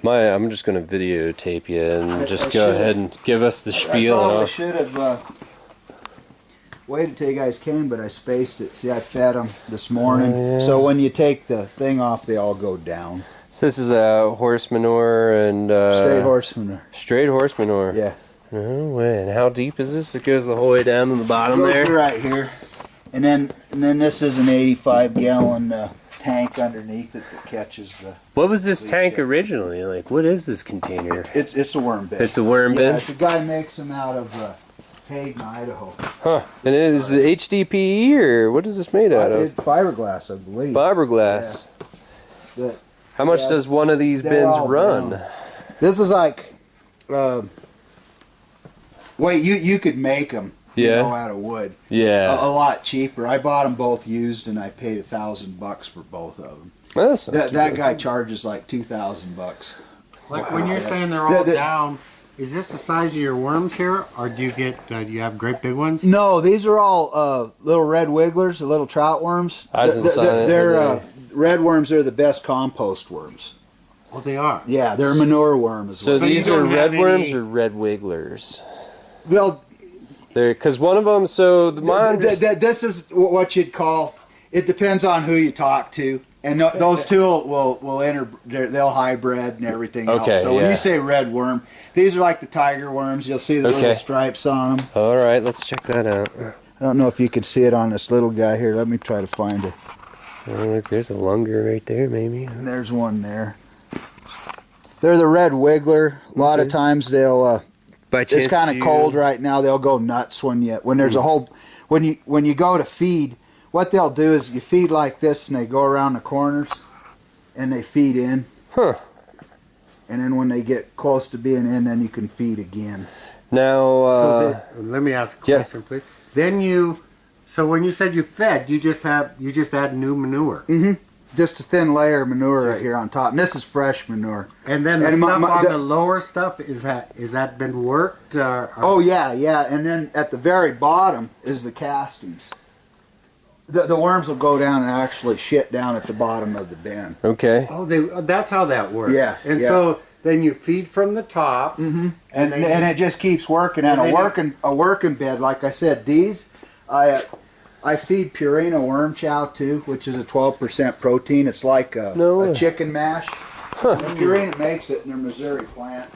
I'm just gonna videotape you and just I go ahead and give us the spiel. I probably should have waited till you guys came, but I spaced it. See, I fed them this morning. Yeah. So when you take the thing off, they all go down. So this is horse manure and Straight horse manure. Straight horse manure. Yeah. No way. And how deep is this? It goes the whole way down to the bottom Goes there. right here, and then this is an 85-gallon tank underneath it that catches the. What was this tank leachate. originally? Like, what is this container? It's a worm bin. It's a worm Yeah, bin? it's a guy makes them out of Hayden, Idaho. Huh. And it is HDPE, or what is this made out of? It's fiberglass, I believe. Fiberglass. Yeah. How much Yeah, does one of these they're bins all run? brown. This is like, wait, you could make them, Yeah. out of wood. Yeah. A lot cheaper. I bought them both used, and I paid $1,000 for both of them. That's not too That bad. guy charges like $2,000. Like when you're saying they're all down, is this the size of your worms here, or do you get do you have great big ones? No, these are all little red wigglers, the little trout worms. Eyes and silent, They're red worms are the best compost worms. Oh, they are. Yeah, they're manure worms as So well. So you these are don't have red worms any- or red wigglers? Well, They're because one of them. So the mine. this is what you'd call. It depends on who you talk to, and those two will enter. They'll hybrid and everything Okay, else. So when yeah. you say red worm, these are like the tiger worms. You'll see the Okay. little stripes on them. All right, let's check that out. I don't know if you could see it on this little guy here. Let me try to find it. Oh, look, there's a lunger right there, maybe. And there's one there. They're the red wiggler. A lot of Okay. times they'll. By chance, It's kind of you- cold right now. They'll go nuts when there's a whole when you go to feed. What they'll do is you feed like this, and they go around the corners, and they feed in. Huh. And then when they get close to being in, then you can feed again. Now, So let me ask a yeah. question, please. Then so when you said you fed, you just add new manure, Just a thin layer of manure right here on top. And this is fresh manure. and then the And stuff on the- the lower stuff is that been worked? Oh yeah, yeah. And then at the very bottom is the castings. The worms will go down and actually shit down at the bottom of the bin. okay. Oh, that's how that works. Yeah, And yeah. so then you feed from the top. And they- it just keeps working. And And a working bed, like I said, these I feed Purina worm chow too, which is a 12% protein. It's like No a way. chicken mash. And Purina makes it in their Missouri plant.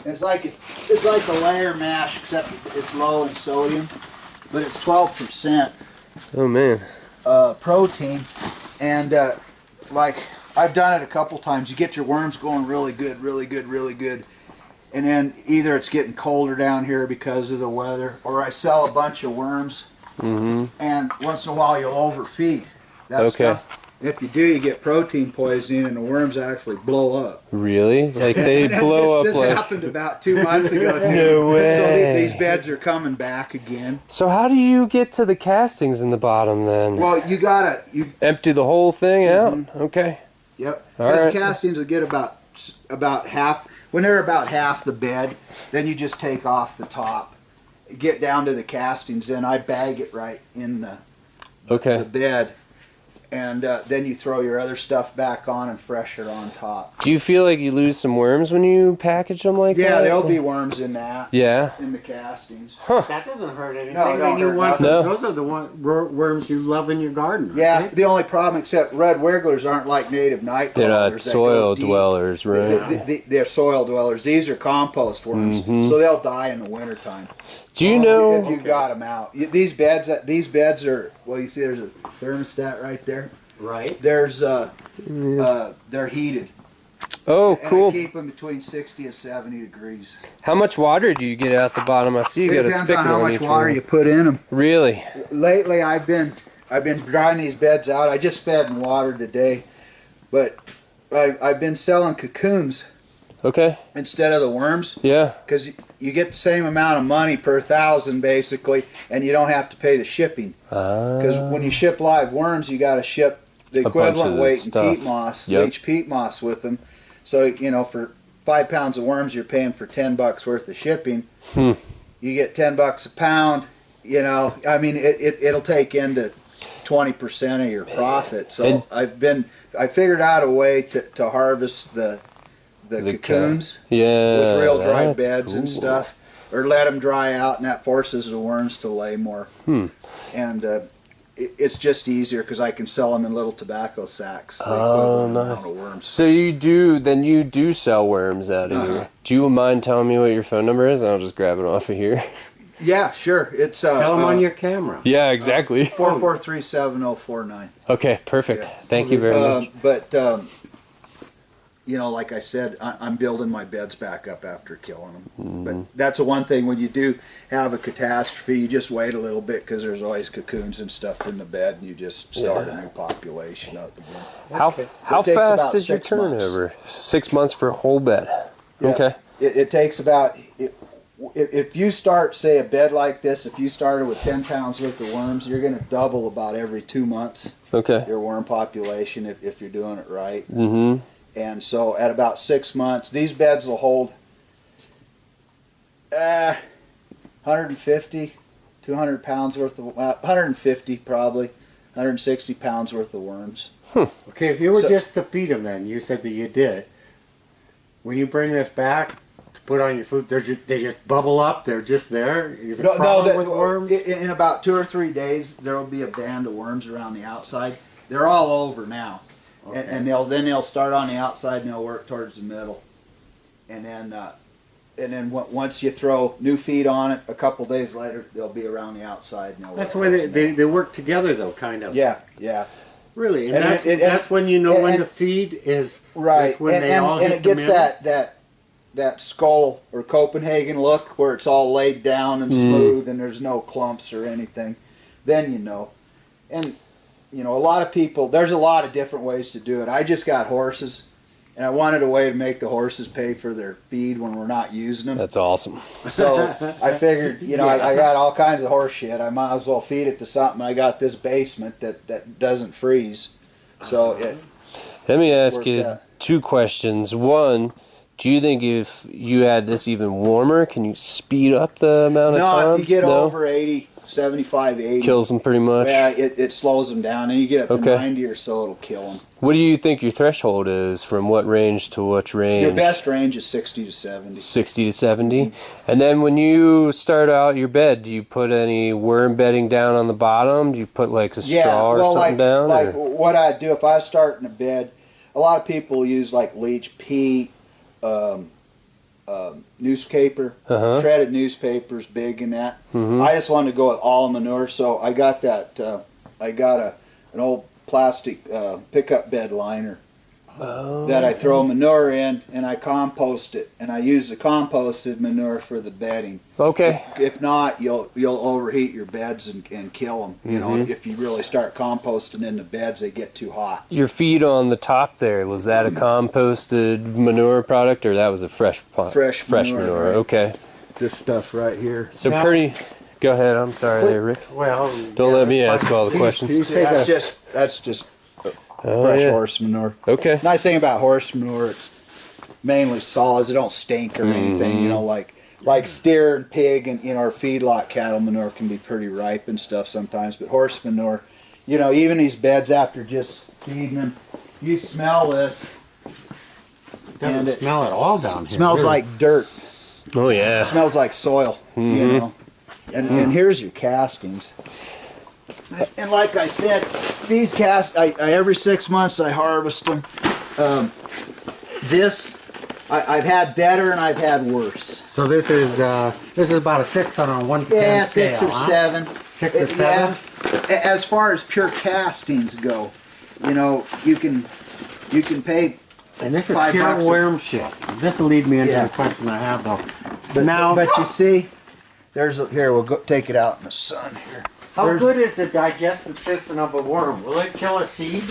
And it's like a layer mash, except it's low in sodium, but it's 12% Oh man. protein. And like I've done it a couple times. You get your worms going really good, really good, really good. And then either it's getting colder down here because of the weather, or I sell a bunch of worms, and once in a while you'll overfeed that Okay. stuff. And if you do, you get protein poisoning, and the worms actually blow up. Really? Like they blow This up like. happened about 2 months ago too. No way. So these beds are coming back again. So how do you get to the castings in the bottom then? Well, you Empty the whole thing out? Okay. Yep. All Because right. the castings will get about half. When they're about half the bed, then you just take off the top, get down to the castings. Then I bag it right in the Okay. bed, and then you throw your other stuff back on and fresher on top. Do you feel like you lose some worms when you package them like that? Yeah, there'll be worms in that. Yeah. In the castings. That doesn't hurt anything. No, it don't and you hurt want nothing. those are the worms you love in your garden. Yeah, right? the only problem, except red wigglers aren't like native night They're crawlers not that soil go deep. dwellers, right? They're soil dwellers. These are compost worms, so they'll die in the wintertime. Do you know? If you got them out? These beds are, well, you see there's a thermostat right there. Right. There's they're heated. Oh, And I cool. keep them between 60 and 70 degrees. How much water do you get out the bottom? I see you It got a depends spigot on how on much each water one. you put in them. Really? Lately, I've been drying these beds out. I just fed and watered today, but I've been selling cocoons Okay. instead of the worms, Yeah. because you get the same amount of money per 1,000 basically, and you don't have to pay the shipping. Because when you ship live worms, you got to ship the bunch equivalent of the weight stuff. in peat moss, Yep. bleached peat moss with them. So for 5 pounds of worms, you're paying for $10 worth of shipping. Hmm. You get $10 a pound. I mean, it'll take into 20% of your profit. So And- I figured out a way to harvest the the cocoons Yeah, with real dry that's beds and cool. stuff, or let them dry out, and that forces the worms to lay more. And it's just easier because I can sell them in little tobacco sacks. The equivalent amount of worms. So you do sell worms out of here. Do you mind telling me what your phone number is, and I'll just grab it off of here? Yeah, sure. It's Tell them on your camera. Yeah, exactly. 443-7049. Okay, perfect. Yeah. Thank you very much. But you know, like I said, I'm building my beds back up after killing them. But that's the one thing when you do have a catastrophe, you just wait a little bit because there's always cocoons and stuff in the bed, and you just start a new population up again. How It takes fast about is your 6 months. turnover? 6 months for a whole bed. Yeah. Okay. It takes about, if you start, say, a bed like this, if you started with 10 pounds worth of worms, you're going to double about every 2 months Okay. your worm population if you're doing it right. Mm-hmm. And so at about 6 months, these beds will hold 150, 200 pounds worth of, 150 probably, 160 pounds worth of worms. Okay, if you were So- just to feed them, then you said that you did it. When you bring this back to put on your food, they just bubble up. They're just there. Is it a problem with worms? In about 2 or 3 days, there will be a band of worms around the outside. They're all over now. Okay. And they'll start on the outside and they'll work towards the middle, and then once you throw new feed on it, a couple days later they'll be around the outside. And That's work when towards the they work together, though, kind of. middle. Yeah. Really, and, And that's when you know when and- the feed is Right, That's when and, they all and hit it the gets middle? that skull or Copenhagen look where it's all laid down and smooth and there's no clumps or anything. Then you know, and you know, a lot of people. There's a lot of different ways to do it. I just got horses, and I wanted a way to make the horses pay for their feed when we're not using them. That's awesome. So I figured, you know, I got all kinds of horse shit. I might as well feed it to something. I got this basement that doesn't freeze. So Let me ask worked you out. 2 questions. One, do you think if you had this even warmer, can you speed up the amount of time? no, if you get No? over 80, 75, 80, Kills them pretty much. yeah, it slows them down. And you get up to Okay. 90 or so, it'll kill them. What do you think your threshold is? From what range to which range? Your best range is 60 to 70. 60 to 70. And then when you start out your bed, do you put any worm bedding down on the bottom? Do you put like a straw or something down? Like or? what I do if I was starting a bed, a lot of people use like leach peat, newspaper, Uh-huh. shredded newspapers, big in that. Mhm. I just wanted to go with all manure, so I got that. I got an old plastic pickup bed liner Oh. that I throw manure in, and I compost it, and I use the composted manure for the bedding. Okay. If not, you'll overheat your beds and kill them. You know, if you really start composting in the beds, they get too hot. Your feed on the top there, was that a composted manure product or that was a fresh Fresh manure, manure? right. Okay. This stuff right here. So Now- pretty. Go ahead. I'm sorry there, Rick. Well, Don't yeah, let me that's ask fine. all the He's- questions. he's taking That's just Oh, fresh yeah. horse manure. Okay. Nice thing about horse manure, it's mainly solids. They don't stink or anything. You know, like steer and pig and or feedlot cattle manure can be pretty ripe and stuff sometimes. But horse manure, you know, even these beds after just feeding them, you smell this. doesn't and it smell at all down here. smells really. like dirt. Oh yeah. It smells like soil. You know, and here's your castings. And like I said, these I every 6 months I harvest them. I've had better and I've had worse. So this is about a 6 on a 1 to 10 Yeah, scale, 6 or huh? 7. 6 or 7. Yeah. As far as pure castings go, you know, you can pay. And this is $5 pure a- worm shit. This will lead me into Yeah. the question I have though. But now, but you see, here we'll go take it out in the sun here. how there's- good is the digestive system of a worm? Will it kill a seed?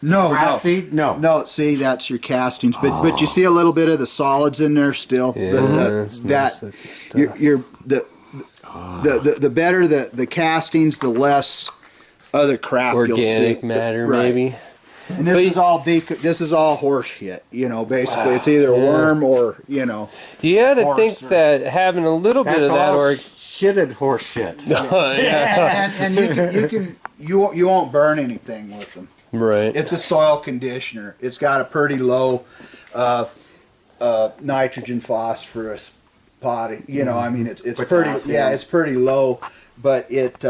No, Grass seed? No. No, see, that's your castings, but you see a little bit of the solids in there still. Yeah, it's That nice stuff. you're the better the castings, the less other crap you'll see. Organic matter, Right. maybe. And this is all horse shit. You know, basically, it's either a worm or you know. You got to Horse think or- that having a little bit That's of that all org. shitted horse shit. And you won't burn anything with them. Right. It's a soil conditioner. It's got a pretty low. nitrogen, phosphorus, potting. You know, I mean, it's Potassium. pretty. Yeah, it's pretty low, but it's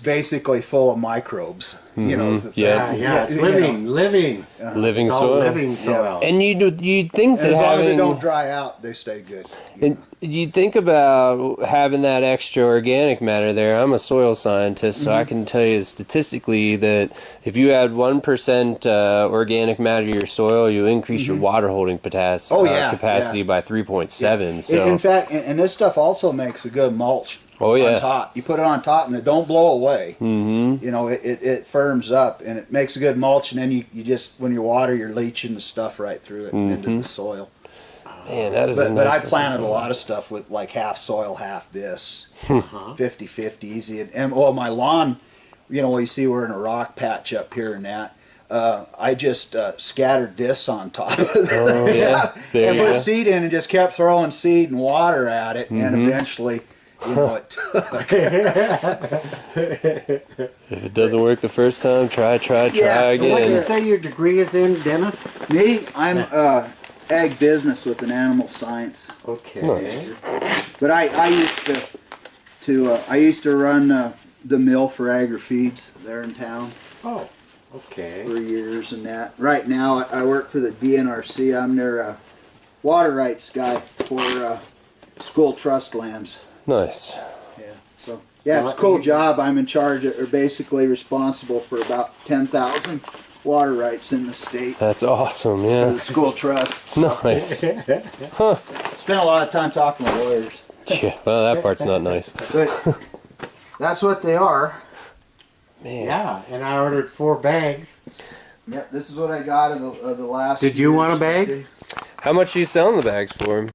basically full of microbes. You know, is the thing. Yeah, it's living, living. Living It's all soil. living soil. And you'd think And that as long as they having don't dry out, they stay good. and you think about having that extra organic matter there. I'm a soil scientist, so I can tell you statistically that if you add 1% organic matter to your soil, you increase your water holding capacity by 3.7. So In fact, and this stuff also makes a good mulch. Oh, yeah. On top, you put it on top, and it don't blow away. Mm-hmm. You know, it firms up, and it makes a good mulch. And then you just, when you water, you're leaching the stuff right through it into the soil. man, that is. But I planted a lot of stuff with like half soil, half this, 50-50 easy. And well, my lawn, you know, you see we're in a rock patch up here and that. I just scattered this on top of it. Oh, yeah. There and you put go. seed in and just kept throwing seed and water at it, and eventually, you know, it took. If it doesn't work the first time, try Yeah, What did you again. say your degree is in, Dennis? Me, I'm ag business with an animal science. Okay. Nice. But I used to run the mill for Agri Feeds there in town Oh, okay. for years and that. Right now I work for the DNRC. I'm their water rights guy for school trust lands. Nice. Yeah. So yeah, it's a cool job. I'm in charge of, or basically responsible for about 10,000 water rights in the state That's awesome. for Yeah. the school trusts. Nice. Spent a lot of time talking to lawyers. Yeah. Well, that part's not nice. But that's what they are. Man. Yeah, and I ordered 4 bags. Yep, this is what I got of the last. Did you want a bag? year's. How much are you selling the bags for?